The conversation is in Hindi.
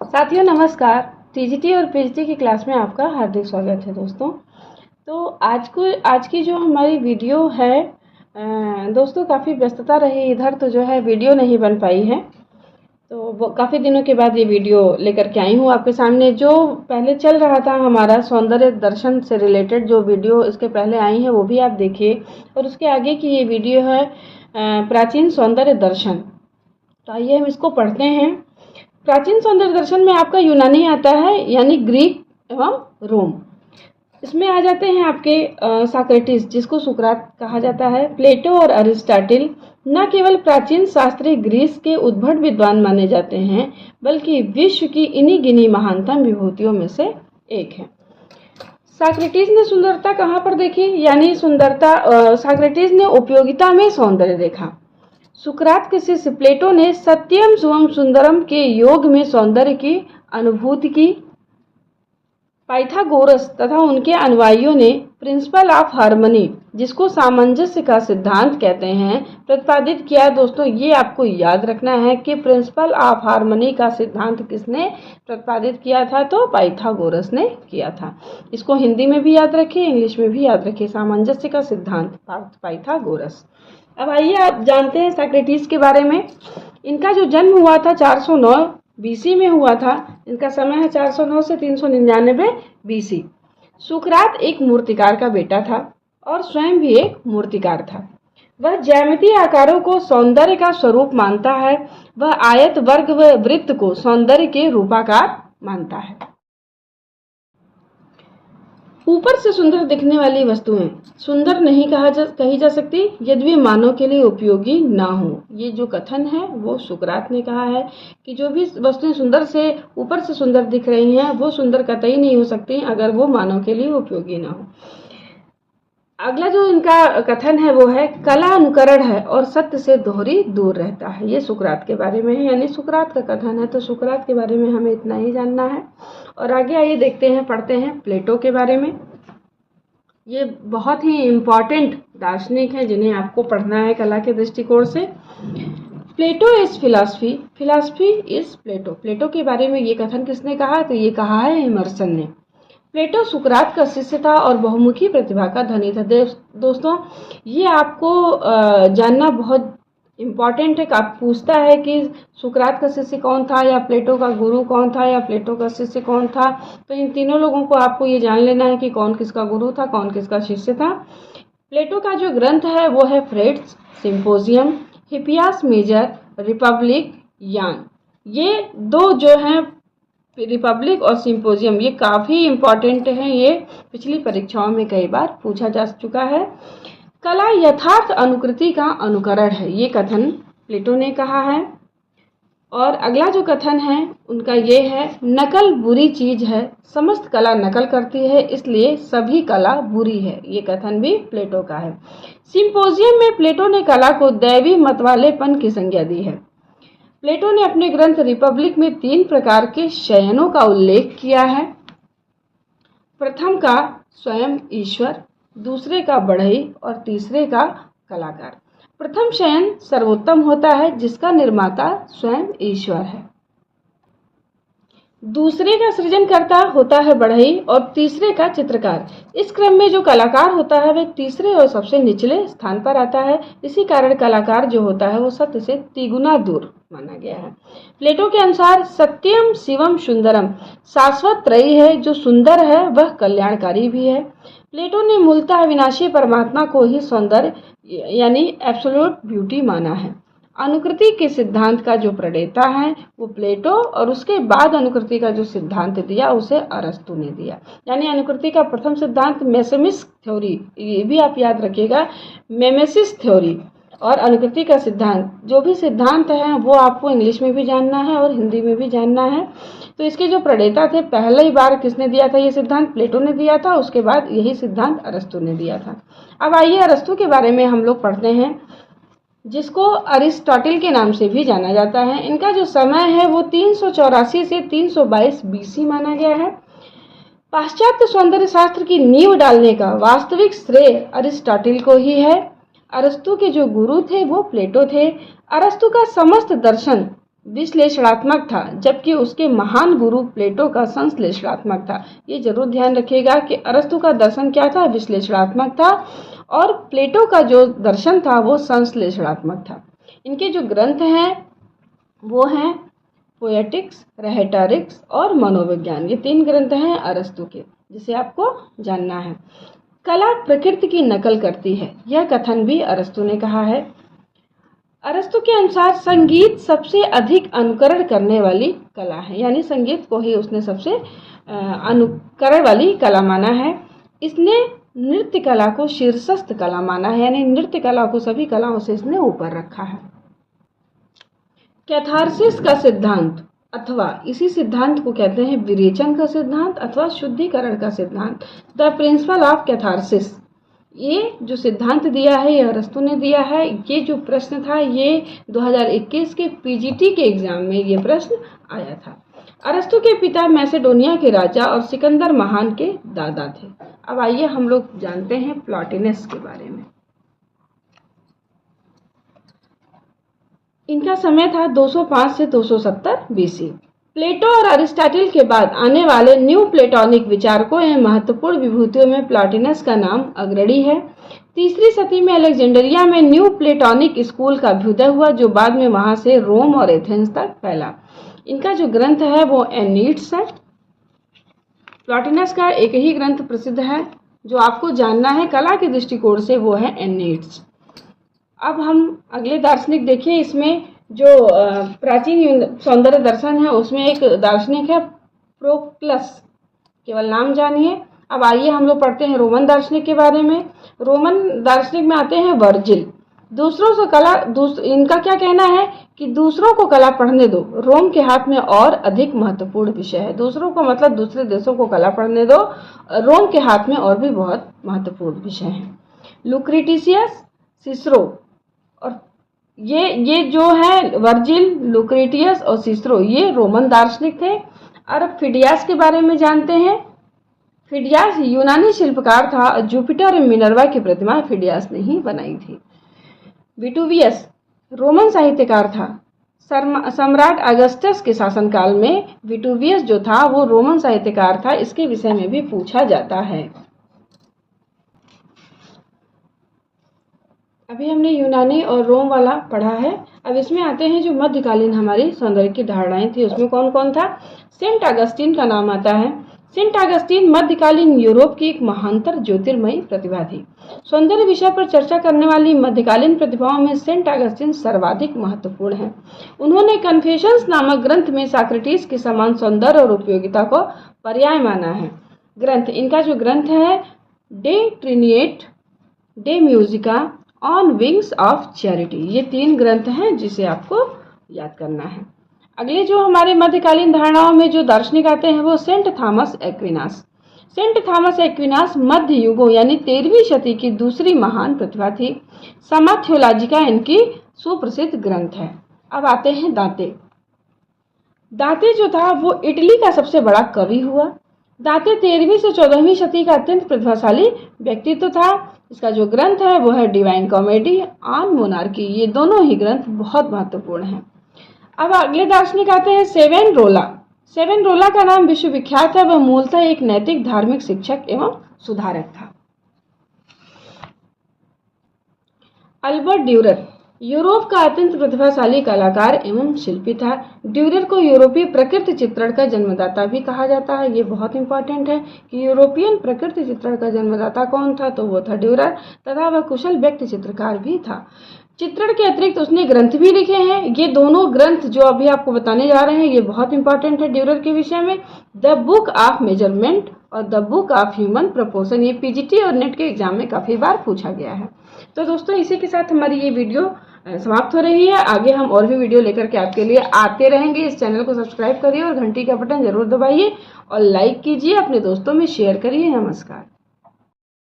साथियों नमस्कार। टीजीटी और पीएचडी की क्लास में आपका हार्दिक स्वागत है दोस्तों। तो आज की जो हमारी वीडियो है दोस्तों, काफ़ी व्यस्तता रही इधर, तो जो है वीडियो नहीं बन पाई है। तो वो काफ़ी दिनों के बाद ये वीडियो लेकर के आई हूँ आपके सामने। जो पहले चल रहा था हमारा सौंदर्य दर्शन से रिलेटेड जो वीडियो इसके पहले आई है वो भी आप देखिए, और उसके आगे की ये वीडियो है प्राचीन सौंदर्य दर्शन। तो आइए हम इसको पढ़ते हैं। प्राचीन सौंदर्य दर्शन में आपका यूनानी आता है, यानी ग्रीक एवं रोम। इसमें आ जाते हैं आपके साक्रेटिस, जिसको सुकरात कहा जाता है, प्लेटो और अरिस्टाटिल। न केवल प्राचीन शास्त्रीय ग्रीस के उद्भट विद्वान माने जाते हैं, बल्कि विश्व की इन्हीं गिनी महानतम विभूतियों में से एक है। साक्रेटिस ने सुंदरता कहाँ पर देखी, यानी साक्रेटिस ने उपयोगिता में सौंदर्य देखा। सुकरात के शिष्य प्लेटो ने सत्यम सुवम सुंदरम के योग में सौंदर्य की अनुभूति की। पाइथागोरस तथा उनके अनुयायियों ने प्रिंसिपल ऑफ हार्मनी, जिसको सामंजस्य का सिद्धांत कहते हैं, प्रतिपादित किया। दोस्तों ये आपको याद रखना है कि प्रिंसिपल ऑफ हार्मनी का सिद्धांत किसने प्रतिपादित किया था, तो पाइथागोरस ने किया था। इसको हिंदी में भी याद रखिए, इंग्लिश में भी याद रखिए, सामंजस्य का सिद्धांत पाइथागोरस। अब आइए आप जानते हैं साक्रेटिस के बारे में। इनका जो जन्म हुआ था 409 बीसी में हुआ था। इनका समय है 409 से 399 बीसी। सुकरात एक मूर्तिकार का बेटा था और स्वयं भी एक मूर्तिकार था। वह ज्यामितीय आकारों को सौंदर्य का स्वरूप मानता है। वह आयत, वर्ग व वृत्त को सौंदर्य के रूपाकार मानता है। ऊपर से सुंदर दिखने वाली वस्तुएं सुंदर नहीं कही जा सकती यदि वे मानव के लिए उपयोगी ना हो। ये जो कथन है वो सुकरात ने कहा है कि जो भी वस्तुएं ऊपर से सुंदर दिख रही हैं वो सुंदर कतई नहीं हो सकती अगर वो मानव के लिए उपयोगी ना हो। अगला जो इनका कथन है वो है कला अनुकरण है और सत्य से दोहरी दूर रहता है। ये सुकरात के बारे में है, यानी सुकरात का कथन है। तो सुकरात के बारे में हमें इतना ही जानना है। और आगे आइए देखते हैं, पढ़ते हैं प्लेटो के बारे में। ये बहुत ही इम्पॉर्टेंट दार्शनिक हैं जिन्हें आपको पढ़ना है कला के दृष्टिकोण से। प्लेटो इज फिलॉसफी, फिलॉसफी इज प्लेटो। प्लेटो के बारे में ये कथन किसने कहा, तो ये कहा है इमर्सन ने। प्लेटो सुकरात का शिष्य था और बहुमुखी प्रतिभा का धनी था। दोस्तों ये आपको जानना बहुत इम्पॉर्टेंट है। आप पूछता है कि सुकरात का शिष्य कौन था, या प्लेटो का गुरु कौन था, या प्लेटो का शिष्य कौन था, तो इन तीनों लोगों को आपको ये जान लेना है कि कौन किसका गुरु था, कौन किसका शिष्य था। प्लेटो का जो ग्रंथ है वो है फ्रेड्स सिंपोजियम, हिपियास मेजर, रिपब्लिक यान। ये दो जो हैं, रिपब्लिक और सिंपोजियम, ये काफ़ी इम्पॉर्टेंट हैं। ये पिछली परीक्षाओं में कई बार पूछा जा चुका है। कला यथार्थ अनुकृति का अनुकरण है, ये कथन प्लेटो ने कहा है। और अगला जो कथन है उनका ये है नकल बुरी चीज है, समस्त कला नकल करती है, इसलिए सभी कला बुरी है। ये कथन भी प्लेटो का है। सिंपोजियम में प्लेटो ने कला को दैवी मतवालेपन की संज्ञा दी है। प्लेटो ने अपने ग्रंथ रिपब्लिक में 3 प्रकार के शयनों का उल्लेख किया है। प्रथम का स्वयं ईश्वर, दूसरे का बढ़ई और तीसरे का कलाकार। प्रथम शयन सर्वोत्तम होता है जिसका निर्माता स्वयं ईश्वर है। दूसरे का सृजनकर्ता होता है बढ़ई और तीसरे का चित्रकार। इस क्रम में जो कलाकार होता है वह तीसरे और सबसे निचले स्थान पर आता है। इसी कारण कलाकार जो होता है वो सत्य से तिगुना दूर माना गया है। प्लेटो के अनुसार सत्यम शिवम सुंदरम, शाश्वत त्रयी है, जो सुंदर है वह कल्याणकारी भी है। प्लेटो ने मूलतः अविनाशी परमात्मा को ही सौंदर्य यानी एब्सोल्यूट ब्यूटी माना है। अनुकृति के सिद्धांत का जो प्रणेता है वो प्लेटो, और उसके बाद अनुकृति का जो सिद्धांत दिया उसे अरस्तु ने दिया। यानी अनुकृति का प्रथम सिद्धांत मेसेमिस थ्योरी, ये भी आप याद रखिएगा, मेमेसिस थ्योरी। और अनुकृति का सिद्धांत, जो भी सिद्धांत है वो आपको इंग्लिश में भी जानना है और हिंदी में भी जानना है। तो इसके जो प्रणेता थे, पहली बार किसने दिया था ये सिद्धांत, प्लेटो ने दिया था। उसके बाद यही सिद्धांत अरस्तु ने दिया था। अब आइए अरस्तु के बारे में हम लोग पढ़ते हैं, जिसको अरिस्टोटल के नाम से भी जाना जाता है। इनका जो समय है वो 384 से 322 बीसी माना गया है। पाश्चात्य सौंदर्य शास्त्र की नींव डालने का वास्तविक श्रेय अरिस्टोटल को ही है। अरस्तु के जो गुरु थे वो प्लेटो थे। अरस्तु का समस्त दर्शन विश्लेषणात्मक था, जबकि उसके महान गुरु प्लेटो का संश्लेषणात्मक था। ये जरूर ध्यान रखिएगा कि अरस्तु का दर्शन क्या था, विश्लेषणात्मक था, और प्लेटो का जो दर्शन था वो संश्लेषणात्मक था। इनके जो ग्रंथ हैं वो हैं पोएटिक्स, रेहेटोरिक्स और मनोविज्ञान। ये 3 ग्रंथ हैं अरस्तु के, जिसे आपको जानना है। कला प्रकृति की नकल करती है, यह कथन भी अरस्तु ने कहा है। अरस्तु के अनुसार संगीत सबसे अधिक अनुकरण करने वाली कला है, यानी संगीत को ही उसने सबसे अनुकरण वाली कला माना है। इसने नृत्य कला को शीर्षस्थ कला माना है, यानी नृत्य कला को सभी कलाओं से इसने ऊपर रखा है। कैथारसिस का सिद्धांत अथवा इसी सिद्धांत को कहते हैं विरेचन का सिद्धांत अथवा शुद्धिकरण का सिद्धांत, द प्रिंसिपल ऑफ कैथारसिस। ये जो सिद्धांत दिया है ये अरस्तु ने दिया है। ये जो प्रश्न था ये 2021 के पीजीटी के एग्जाम में ये प्रश्न आया था। अरस्तु के पिता मैसेडोनिया के राजा और सिकंदर महान के दादा थे। अब आइए हम लोग जानते हैं प्लॉटिनस के बारे में। इनका समय था 205 से 270 बीसी। प्लेटो और अरिस्टोटल के बाद आने वाले न्यू प्लेटोनिक विचारकों एवं महत्वपूर्ण विभूतियों में प्लॉटिनस का नाम अग्रणी है। 3री सदी में अलेक्जेंड्रिया में न्यू प्लेटोनिक स्कूल का अभ्युदय हुआ, जो बाद में वहां से रोम और एथेंस तक फैला। इनका जो ग्रंथ है वो एनीड्स है। प्लॉटिनस का एक ही ग्रंथ प्रसिद्ध है जो आपको जानना है कला के दृष्टिकोण से, वो है एनीड्स। अब हम अगले दार्शनिक देखिए। इसमें जो प्राचीन सौंदर्य दर्शन है उसमें एक दार्शनिक है प्रोक्लस, केवल नाम जानिए। अब आइए हम लोग पढ़ते हैं रोमन दार्शनिक के बारे में। रोमन दार्शनिक में आते हैं वर्जिल। दूसरों से कला इनका क्या कहना है कि दूसरों को कला पढ़ने दो, रोम के हाथ में और अधिक महत्वपूर्ण विषय है। दूसरों को मतलब दूसरे देशों को कला पढ़ने दो, रोम के हाथ में और भी बहुत महत्वपूर्ण विषय है। लुक्रेटिसियस, सिसरो, और ये जो है वर्जिल, लुक्रेटियस और सिसरो ये रोमन दार्शनिक थे। और फिडियास के बारे में जानते हैं। फिडियास यूनानी शिल्पकार था। जुपिटर और मिनर्वा की प्रतिमा फिडियास ने ही बनाई थी। विटुवियस रोमन साहित्यकार था। सम्राट अगस्टस के शासनकाल में विटुवियस जो था वो रोमन साहित्यकार था। इसके विषय में भी पूछा जाता है। अभी हमने यूनानी और रोम वाला पढ़ा है। अब इसमें आते हैं जो मध्यकालीन हमारी सौंदर्य की धारणाएं थी, उसमें कौन कौन था। सेंट अगस्टीन का नाम आता है। सेंट अगस्टीन मध्यकालीन यूरोप की एक महानतर ज्योतिर्मयी प्रतिभा थी। सौंदर्य विषय पर चर्चा करने वाली मध्यकालीन प्रतिभाओं में सेंट अगस्टीन सर्वाधिक महत्वपूर्ण है। उन्होंने कन्फेशंस नामक ग्रंथ में साक्रेटिस के समान सौंदर्य और उपयोगिता को पर्याय माना है। ग्रंथ इनका जो ग्रंथ है De Trinitate, De Musica, on wings of charity, ये 3 ग्रंथ हैं जिसे आपको याद करना है। अगले जो हमारे मध्यकालीन धारणाओं में जो दार्शनिक आते हैं वो Saint Thomas Aquinas. Saint Thomas Aquinas मध्य युगों यानी 13वीं शती की दूसरी महान प्रतिभा थी। समा थियोलॉजिका इनकी सुप्रसिद्ध ग्रंथ है। अब आते हैं दांते। दांते जो था वो इटली का सबसे बड़ा कवि हुआ। दांते 13वीं से 14वीं शती का अत्यंत प्रतिभाशाली व्यक्तित्व था। इसका जो ग्रंथ है वो है डिवाइन कॉमेडी, ऑन मोनार्की। ये दोनों ही ग्रंथ बहुत महत्वपूर्ण हैं। अब अगले दार्शनिक आते हैं सेवेनरोला। सेवेनरोला का नाम विश्वविख्यात है। वह मूलतः एक नैतिक धार्मिक शिक्षक एवं सुधारक था। अल्बर्ट ड्यूरर यूरोप का अत्यंत प्रतिभाशाली कलाकार एवं शिल्पी था। ड्यूरर को यूरोपीय प्रकृति चित्रण का जन्मदाता भी कहा जाता है। ये बहुत इंपॉर्टेंट है कि यूरोपियन प्रकृति चित्रण का जन्मदाता कौन था, तो वो था ड्यूरर, तथा वह कुशल व्यक्ति चित्रकार भी था। चित्रण के अतिरिक्त उसने ग्रंथ भी लिखे हैं। ये दोनों ग्रंथ जो अभी आपको बताने जा रहे हैं ये बहुत इंपॉर्टेंट है ड्यूरर के विषय में। द बुक ऑफ मेजरमेंट और the book of human proportion, ये पीजीटी और नेट के एग्जाम में काफी बार पूछा गया है। तो दोस्तों इसी के साथ हमारी ये वीडियो समाप्त हो रही है। आगे हम और भी वीडियो लेकर के आपके लिए आते रहेंगे। इस चैनल को सब्सक्राइब करिए और घंटी का बटन जरूर दबाइए और लाइक कीजिए, अपने दोस्तों में शेयर करिए। नमस्कार।